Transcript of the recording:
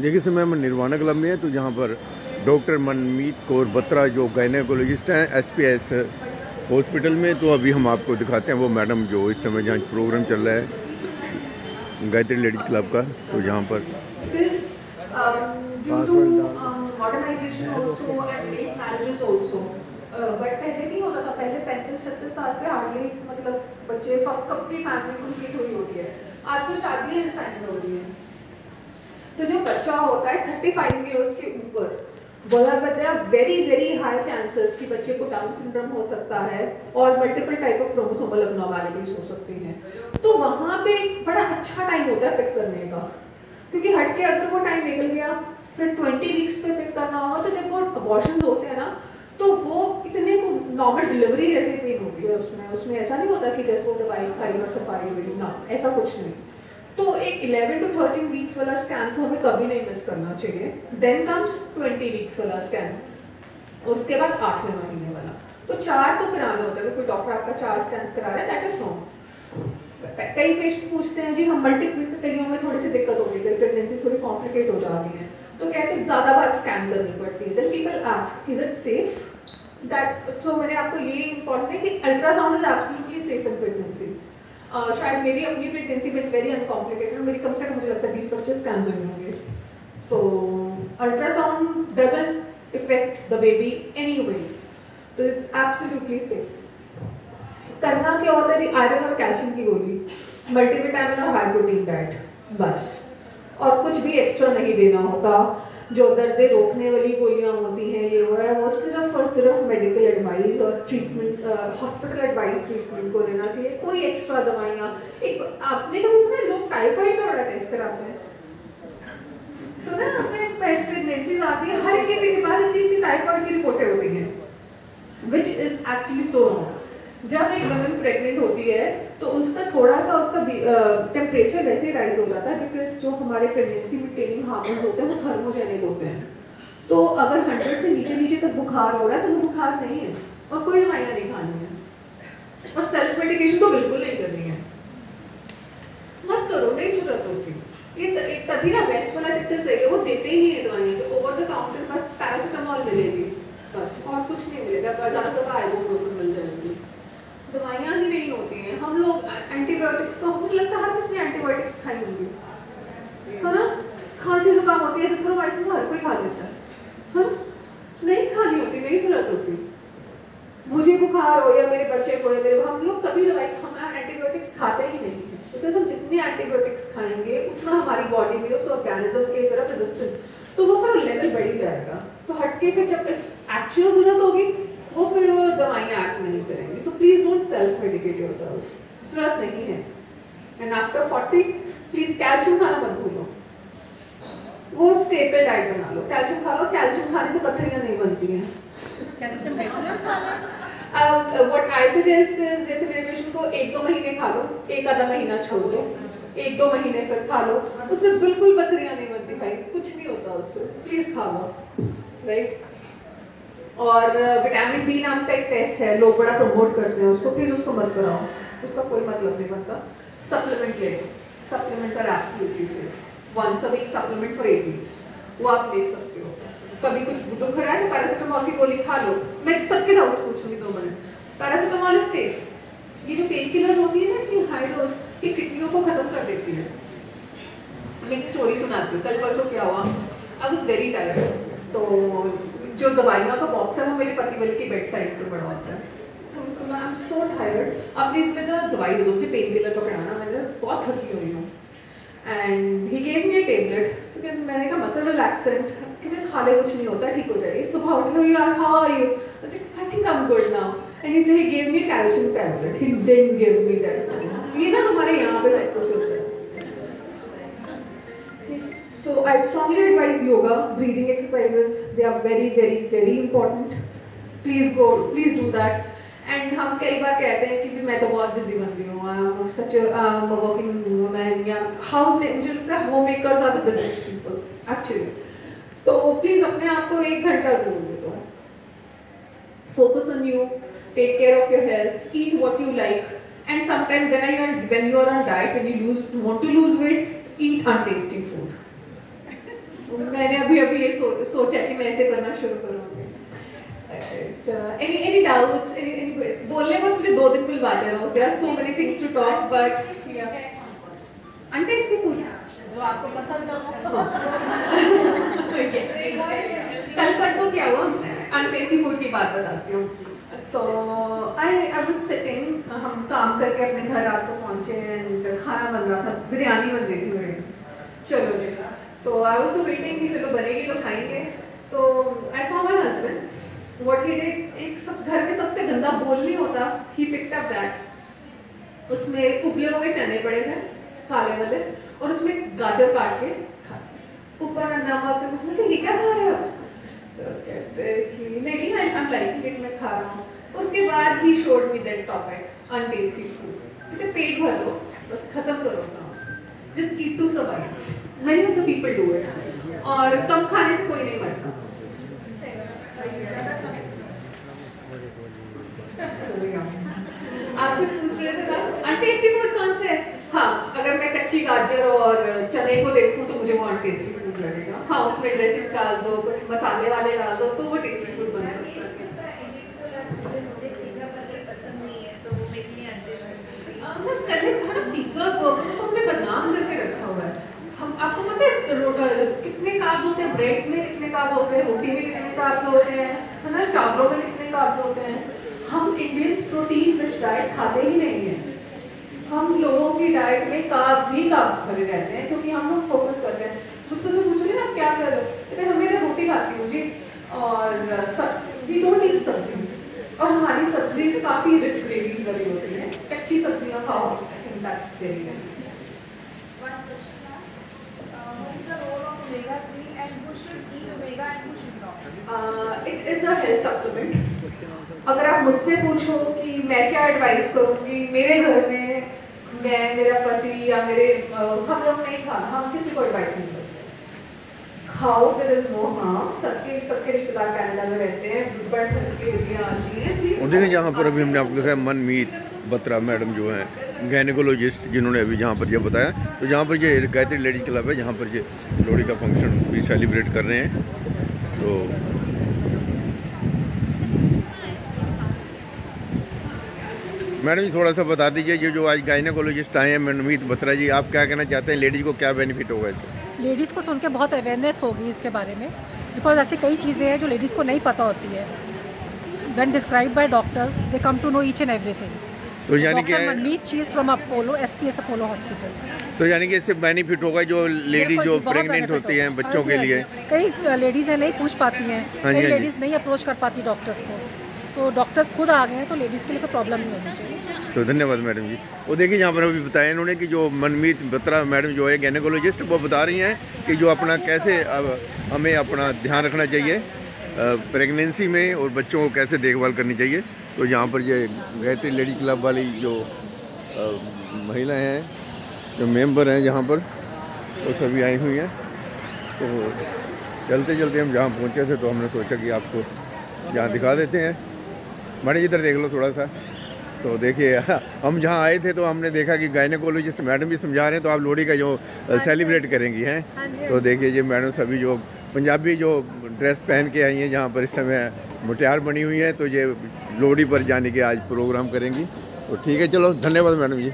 देखिए समय हम निर्वाणा क्लब में है, तो जहाँ पर डॉक्टर मनमीत कौर बत्रा जो गायनेकोलॉजिस्ट हैं एसपीएस हॉस्पिटल में, तो अभी हम आपको दिखाते हैं वो मैडम जो इस समय जहाँ प्रोग्राम चल रहा है गायत्री लेडीज क्लब का, तो जहाँ पर बट पहले नहीं होता था। पहले 35-36 साल पे हार्डली मतलब बच्चे कब की फैमिली कंप्लीट हुई होती है। आजकल शादियाँ इस टाइम में हो रही हैं। तो जो बच्चा होता है 35 ईयर्स के ऊपर, there are very high chances कि बच्चे को डाउन सिंड्रोम हो सकता है और multiple type of chromosomal abnormalities हो सकती हैं। तो वहाँ पे एक बड़ा अच्छा टाइम होता है पिक करने का, क्योंकि हट के अगर वो टाइम निकल गया फिर 20 वीक्स पे पिक करना होगा, तो जब वो अबॉर्शंस होते हैं ना, तो वो इतने को नॉर्मल डिलीवरी जैसे पेन होती है उसमें ऐसा नहीं होता कि जैसे वो दवाई खाई और सफाई हुई ना, ऐसा कुछ नहीं। तो एक 11 to 13 वीक्स वाला स्कैन को हमें कभी नहीं मिस करना चाहिए। देन कम्स 20 वीक्स वाला स्कैन और उसके बाद 8वें महीने वाला। तो 4 तो कराना होता है। कोई डॉक्टर आपका 4 स्कैन करा रहा है, दैट इज रॉन्ग। कई पेशेंट्स पूछते हैं जी हम मल्टीपल से कईयों में थोड़ी सी दिक्कत होती है, प्रेगनेंसी थोड़ी कॉम्प्लिकेट हो जाती है, तो कहते हैं ज़्यादा बार स्कैन करनी पड़ती है। Then people ask is it safe that. So मैंने आपको ये इंपॉर्टेंट है कि ultrasound is absolutely safe in pregnancy. शायद मेरी अपनी प्रेगनेंसी बट वेरी अनकॉम्प्लिकेटेड, मेरी कम से कम मुझे लगता है 20-25 स्कैन्स हुए होंगे। तो ultrasound doesn't effect the baby anyways, तो इट्स एब्सोल्युटली सेफ। करना क्या होता है जी, आयरन और कैल्शियम की गोली, मल्टीविटामिन और हाई प्रोटीन डाइट, बस, और कुछ भी एक्स्ट्रा नहीं देना होता। जो दर्द रोकने वाली गोलियां होती हैं ये वो है, वो सिर्फ और सिर्फ मेडिकल एडवाइस और ट्रीटमेंट, हॉस्पिटल एडवाइस ट्रीटमेंट को देना चाहिए। कोई एक्स्ट्रा दवाइयाँ, एक आपने कभी सुना लोग टाइफाइड का बड़ा टेस्ट कराते हैं? सुना आपने? प्रेगनेंसी आती है हर किसी के पास इतनी टाइफाइड की रिपोर्टें होती हैं, which is actually so wrong. जब एक वुमन प्रेग्नेंट होती है तो उसका थोड़ा सा उसका टेम्परेचर वैसे ही राइज हो जाता है, बिकॉज जो हमारे प्रेगनेंसी मेंटेनिंग हार्मोन्स होते हैं वो थर्मोजेनिक होते हैं। तो अगर 100 से नीचे तक बुखार हो रहा है तो वो बुखार नहीं है और कोई दवाइयाँ नहीं खानी है और सेल्फ मेडिकेशन तो बिल्कुल नहीं करनी है। मत करो, नहीं जरूरत होती। ये तभी ना वेस्ट वाला चक्कर सही है, वो देते ही नहीं है दवाइयाँ। तो ओवर द काउंटर बस पैरासीटामोल मिलेगी बस, और कुछ नहीं मिलेगा। ज़्यादा से आइबुप्रोफेन मिल जाएगी, दवाइयाँ ही नहीं होती हैं। हम लोग एंटीबायोटिक्स, तो मुझे लगता है हर किसी ने एंटीबायोटिक्स खाई होंगी, है ना? खांसी जुकाम होती है, एजिथ्रोमाइसिन तो हर कोई खा लेता है ना? नहीं खानी होती, नहीं जरूरत होती। मुझे बुखार हो या मेरे बच्चे को या मेरे, हम लोग कभी दवाई, हम एंटीबायोटिक्स खाते ही नहीं है, बिकॉज हम जितनी एंटीबायोटिक्स खाएंगे उतना हमारी बॉडी में उस ऑर्गेनिज्म के तरफ रेजिस्टेंस, तो वो फिर लेवल बढ़ी जाएगा। तो हटके फिर जब एक्चुअल जरूरत होगी वो फिर वो दवाइयाँ एक्ट नहीं करेंगी। So please don't self medicate yourself, जरूरत नहीं है। एंड आफ्टर 40 प्लीज कैल्शियम खाना मत भूलो, वो स्टेपल डाइट बना लो, कैल्शियम खा लो। कैल्शियम खाने से पथरियाँ नहीं बनती हैं। कैल्शियम रेगुलर खा लो। व्हाट आई सजेस्ट इज, जैसे मेरे पेशेंट को 1-2 महीने खा लो, एक आधा महीना छोड़ दो, 1-2 महीने फिर खा लो, उससे बिल्कुल पथरियाँ नहीं बनती भाई, कुछ नहीं होता उससे, प्लीज खा लो, राइट? और विटामिन डी नाम का एक टेस्ट है, लोग बड़ा प्रमोट करते हैं उसको, प्लीज उसको मत कराओ, उसका कोई मतलब नहीं बनता। सप्लीमेंट ले लो, supplements are absolutely safe. Once a week supplement for 8 weeks वो आप ले सकते हो। कभी कुछ दुख रहा है तो पैरासीटामोल की गोली खा लो। मैं सबके डाउट्स पूछूंगी 2 मिनट। Paracetamol is safe. ये जो पेन किलर होती है ना कि हाई डोज, ये किडनियों को खत्म कर देती है। मैं एक स्टोरी सुनाती हूँ। कल परसों क्या हुआ, आई वाज वेरी टायर्ड, तो जो दवाइयों का बॉक्स है वो मेरे पति वाले की बेड साइड पे पड़ा होता है। तो मैं सुना, आई एम सो टायर्ड, आप प्लीज मुझे दवाई दे दो, मुझे पेन किलर का पड़ाना, मैंने बहुत थकी हुई हूँ। And he gave me a tablet, तो कहते मैंने कहा मसल रिलैक्सेंट, कहते खा ले कुछ नहीं होता, ठीक हो जाएगी। सुबह उठे हुई आज, how are you? I think I am good now. And he said he gave me calcium tablet, he didn't give me that. ये ना हमारे यहाँ पे सब कुछ होता है। So I strongly advise yoga, breathing exercises. They are very important. Please do that. And हम कई बार कहते हैं कि मैं तो बहुत बिजी बंदी हूँ, I'm such a working woman या हाउस में, मुझे लगता है home makers are the busiest people actually. तो प्लीज अपने आप को 1 घंटा जरूर दे दो। Focus on you, take care of your health, eat what you like, and sometimes when you are on diet, when you want to lose weight, eat untasting food. मैंने अभी ये सोचा कि मैं ऐसे करना शुरू करूँगी। Any doubts? बोलने को मुझे 2 दिन बुलवाते रहो। There are so many things to talk, but untasty food जो आपको पसंद हो। कल परसों क्या हुआ, अनटेस्टी फूड की बात बताती हूँ। तो आई वाज सिटिंग, हम काम करके अपने घर रात को पहुँचे एंड खाना बन रहा था, बिरयानी बन रही थी मेरे। चलो जी, तो आई वाज वेटिंग कि चलो बनेगी तो खाएंगे। तो I saw my husband, what he did, एक सब घर में सबसे गंदा बोल नहीं होता, ही पिक्ड अप दैट। उसमें उबले हुए चने पड़े थे काले वाले, और उसमें गाजर काट के ऊपर नमक में पूछने कि ये क्या खा रहे हो, तो कहते कि नहीं आई एम लाइकिंग इट, मैं खा रहा हूँ। उसके बाद ही showed me that topic, untasty food. इसे पेट भर लो, बस खत्म करो ना, just eat to survive. Many of the people do it, और कम खाने से कोई नहीं मरता। आप कुछ पूछ रहे थे ना, अनटेस्टी फूड कौन से है? हाँ, अगर मैं कच्ची गाजर और चने को देखूं तो मुझे वो अनटेस्टी फूड लगेगा। हाँ, उसमें ड्रेसिंग्स डाल दो, कुछ मसाले वाले डाल दो, तो वो टेस्टी फूड बन सकता है। पिज्जा और बर्गर तो हमने बदनाम करके रखा हुआ है। हम, आपको पता है कितने कार्ब्स होते हैं ब्रेड्स में, कितने कार्ब्स होते हैं रोटी में, कितने कार्ब्स होते हैं, है ना, चावलों में कितने कार्ब्स होते हैं। हम इंडियंस प्रोटीन रिच डाइट खाते ही नहीं हैं। हम लोगों की डाइट में कार्ब्स ही कार्ब्स भरे रहते हैं, क्योंकि हम लोग फोकस करते हैं। मुझको से पूछोगे ना आप क्या कर रहे हो, कहते हैं मैं रोटी खाती हूँ जी, और वी डोंट ईट सब्जीज, और हमारी सब्जीज काफ़ी रिच ग्रेवीज वाली होती हैं। कच्ची सब्जियाँ खाओ, I think that's very nice. It is a health supplement। अगर आप मुझसे पूछो कि मैं क्या एडवाइस करूँगी, मेरे घर में मैं, मेरा पति या मेरे हम लोग नहीं खाना, हम किसी को एडवाइस नहीं करते। खाओ, देयर इज नो हार्म। सबके रिश्तेदार कनाडा में रहते हैं, बट उनकी बेटियाँ आती हैं, प्लीज। और देखिए जहाँ पर अभी हमने आपको दिखाया मनमीत बत्रा मैडम जो हैं गायनेकोलॉजिस्ट, जिन्होंने अभी जहाँ पर ये बताया, तो जहाँ पर ये गायत्री लेडीज क्लब है, जहाँ पर ये लोहड़ी का फंक्शन भी सेलिब्रेट कर रहे हैं। तो मैडम जी थोड़ा सा बता दीजिए, ये जो आज गायनेकोलॉजिस्ट आए हैं मनमीत बत्रा जी, आप क्या कहना चाहते हैं, लेडीज़ को क्या बेनिफिट होगा इससे? लेडीज़ को सुन के बहुत अवेयरनेस होगी इसके बारे में, बिकॉज ऐसी कई चीज़ें हैं जो लेडीज़ को नहीं पता होती है। When describe by doctors they come to know each and everything. तो यानी कि Manmeet she is from Apollo, SPS Apollo hospital. तो यानी कि इससे बेनिफिट होगा जो लेडीज जो प्रेग्नेंट होती हैं बच्चों के लिए। कई लेडीज़ हैं नहीं पूछ पाती हैं, कई लेडीज़ नहीं अप्रोच कर पाती डॉक्टर्स को, तो डॉक्टर्स खुद आ गए हैं, तो लेडीज़ के लिए कोई प्रॉब्लम नहीं होनी चाहिए। तो धन्यवाद मैडम जी। वो देखिए यहाँ पर अभी बताया इन्होंने कि जो मनमीत बत्रा मैडम जो है गायनेकोलॉजिस्ट, वो बता रही हैं कि जो अपना कैसे हमें अपना ध्यान रखना चाहिए प्रेगनेंसी में, और बच्चों को कैसे देखभाल करनी चाहिए। तो यहाँ पर ये गायत्री लेडी क्लब वाली जो महिलाएं हैं, जो मेंबर हैं यहाँ पर, वो सभी आई हुई हैं। तो चलते चलते हम जहाँ पहुँचे थे, तो हमने सोचा कि आपको यहाँ दिखा देते हैं। मैडम इधर देख लो थोड़ा सा। तो देखिए हम जहाँ आए थे तो हमने देखा कि गायनेकोलॉजिस्ट मैडम भी समझा रहे हैं, तो आप लोहड़ी का जो सेलिब्रेट करेंगी हैं। तो देखिए ये मैडम सभी जो पंजाबी जो ड्रेस पहन के आई हैं, जहाँ पर इस समय मुटियार बनी हुई है, तो ये लोहड़ी पर जाने के आज प्रोग्राम करेंगी। तो ठीक है, चलो धन्यवाद मैडम जी।